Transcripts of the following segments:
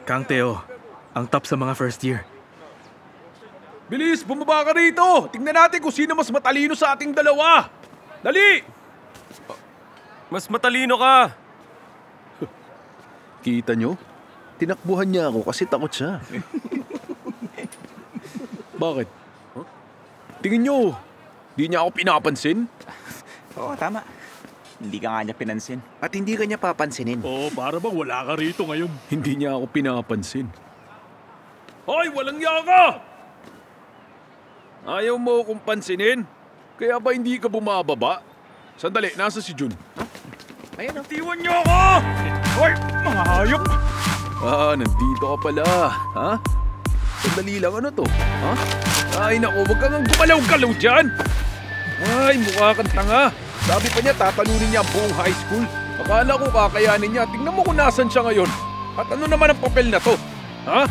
Kang Teo, ang top sa mga first year. Bilis, bumaba ka rito! Tingnan natin kung sino mas matalino sa ating dalawa! Dali! Mas matalino ka! Kita nyo? Tinakbuhan niya ako kasi takot siya. Bakit? Huh? Tingin nyo, di niya ako pinapansin? Oo, tama. Hindi ka nga niya pinansin. At hindi ka niya papansinin. Oo, para bang wala ka rito ngayon. Hindi niya ako pinapansin. Hoy, walang yaka! Ayaw mo akong pansinin? Kaya ba hindi ka bumababa? Sandali, nasa si Jun? Ayan o. Tiwan niyo ako! Hoy, mga hayop! Nandito ka pala. Ha? Sandali lang, ano to? Ha? Ay, naku, wag kang gumalaw-galaw dyan! Ay, mukha kang tanga. Sabi pa niya, tatalunin niya ang buong high school. Akala ko kakayanin niya. Tingnan mo kung nasan siya ngayon. At ano naman ang papel na to? Ha?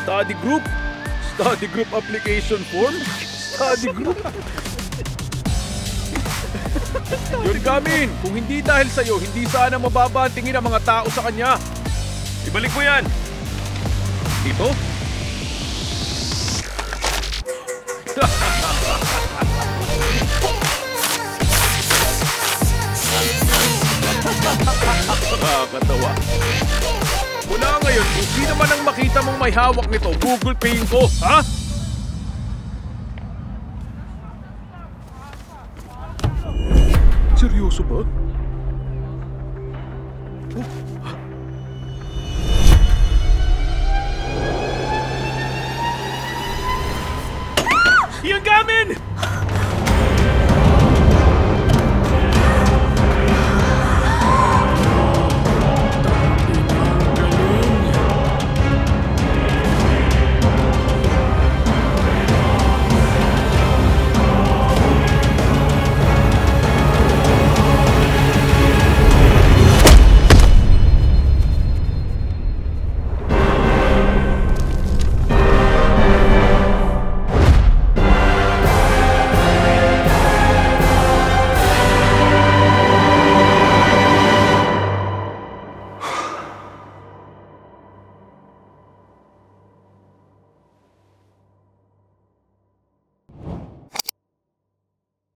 Study group? Study group application form? Study group? Yun, Gamin. Kung hindi dahil sa'yo, hindi sana mababa ang tingin ng mga tao sa kanya. Ibalik mo yan! Ito? Nakakatawa. Mula ngayon, kung sino man ang makita mong may hawak nito, Google Paying ko, ha? Seryoso ba?